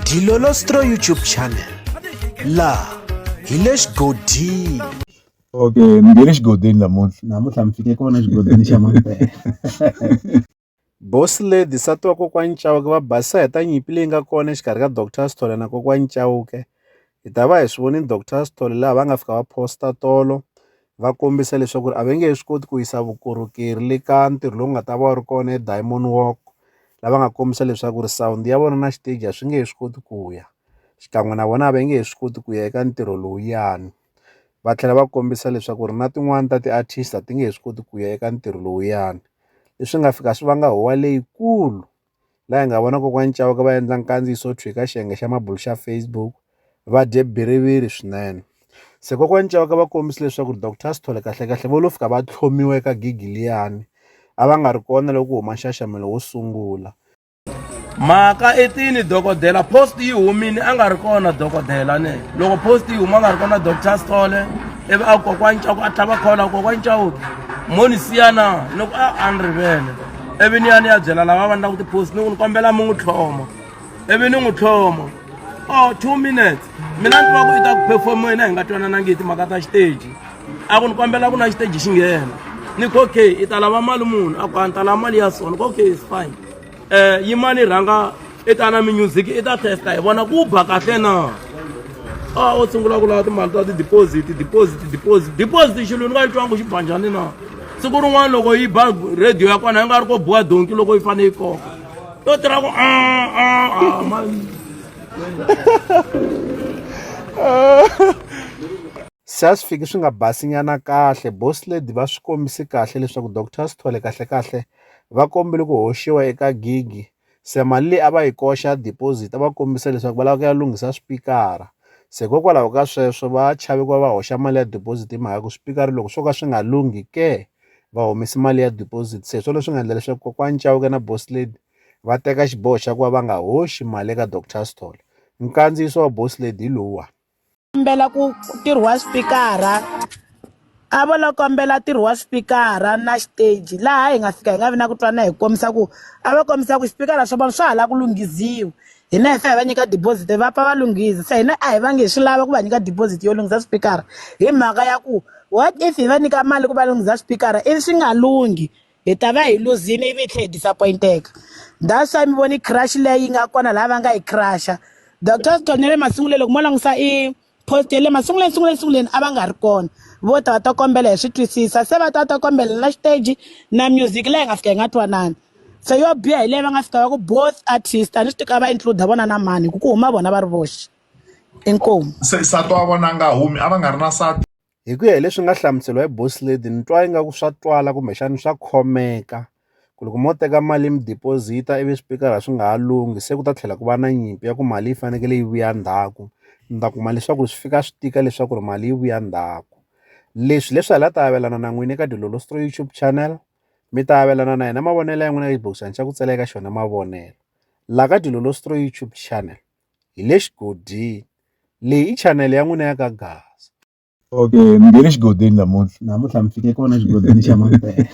Dilolostro YouTube channel. La Hilesh Godin. Okay, ngene xigodini namuntlha mi fike kona xigodini xa mampela. Boss Lady nsati wa kokwani Chauke va basisa hi ta nyimpi leyi nga kona exikarhi ka Dr Sithole na kokwani Chauke. Hi ta va hi swi vonile Dr Sithole laha va nga fika va posta tolo va kombisa leswaku a va nge he swi koti ku yisa vukorhokeri le ka ntirho lowu nga ta va wu ri kona eDiamond Walk, lava nga kombisa leswaku sound ya vona na xiteji a swi nge he swi koti ku ya xikan'we na vona a va nge he swi koti ku ya eka ntirho lowuyani. Va tlhela va kombisa leswaku na tin'wani ta ti-artist ti nge he swi koti ku ya eka ntirho lowuyani, leswi nga fika swi vanga huwa leyikulu laha hi nga vona kokwani Chauke va endla nkandziyiso thwi eka xiyenge xa mabulu xa Facebook va dye bhiriviri swinene. Se kokwani Chauke va kombisa leswaku Dr Sithole kahlekahle vo lo fika va tlhomiwa eka gigi liyani, a va nga ri kona loko ku huma nxaxamelo wo sungula. Mhaka etini dokodela post yi humile a nga ri kona dokodela ne loko post yi huma a nga ri kona Dr Sithole ivi a kokwani Chauke a tlhava khola kokwani Chauke moni siyana loko a ni rivele ivi ni ya byela lava va endlaku tipost ni ku ni kombela mi n'wi tlhoma ivi ni n'wi tlhoma 2 minutes mina ni tiva ku i ta ku performeni hi nga twananangi hi timhaka ta xiteji a ku ni kombela ku na xiteji xi nghena ni ku okay i ta lava mali munhu a ku a ni ta lava mali ya sona ku okay is fine yimani rhanga i ta na music i ta testa hi vona ku ba kahle na u sungula ku lava timali ta deposit xilo ni nga yi twangu xi ba njhani na siku rin'wana loko yi ba radio ya kona yi nga ri ko buwa donki loko yi fanele yi koka to tirha ku Se a swi fiki swi nga basinyana kahle, Boss Lady va swi kombise kahle leswaku Dr Sithole kahlekahle va kombile ku hoxiwa eka gigi. Se mali leyi a va yi koxa deposit a va kombisa leswaku va lava ku ya lunghisa swipikara. Se hikokwalaho ka sweswo va chave ku va va hoxa mali ya deposit hi mhaka ku swipikara loko swo ka swi nga lunghi ke va humesi mali ya deposit. Se hi swona leswi nga endla leswaku kokwani Chauke na Boss Lady va teka xiboho xa ku va va nga hoxi mali eka Dr Sithole. Nkandziyiso wa Boss Lady hi lowuwa. Kombela ku ntirho wa swipikara a va la kombela ntirho wa swipikara na stage laha hi nga fika hi nga vi na ku twana hi kombisa ku a va kombisa ku swipikara swa vona swa hala ku lunghisiwa hina hi fa hi va nyika deposit va pa va lunghisa. Se hina a hi va nge swi lava ku va nyika deposit yo lunghisa swipikara hi mhaka ya ku what if hi va nyika mali ku va lunghisa swipikara ivi swi nga lunghi hi ta va hi luzini ivi hi tlhe hi disappointeka. That's why mi voni crash leyi nga kona laha va nga hi crasha. Dr Sithole le masunguleni loko mo langutisa i post le masunguleni a va nga ri kona vo ta va ta kombela hi swi twisisa. Se va ta kombela na stage na music leyi nga fika hi nga twanani. Se yo biha hi leyi va nga fika va ku both artist a ni swi tika va include vona na mani ku huma vona va ri voxe. Inkomu. Se nsati wa vona a nga humi a va nga ri na nsati. Hi ku ya hi leswi nga hlamuseriwa hi Boss Lady ni twa ingaku swa twala kumbexani swa khomeka ku loko mo teka mali mi deposit-a ivi swipikara swi nga ha lunghi se ku ta tlhela ku va na nyimpi ya ku mali yi fanekele yi vuya ndzhaku. Ni ta kuma leswaku swi fika swi tika leswaku mali yi vuya ndzhaku. Leswi hala ta avelana na n'wini eka Dilolostro YouTube channel, mi ta avelana na hina mavonelo ya n'wina eka xibokisana xa ku tsala eka xona mavonelo. La ka Dilolostro YouTube channel hi le xigodini, leyi i channel ya n'wina ya ka Gaza. Okay, ngene xigodini namuntlha mi fike kona xigodini xa mampela.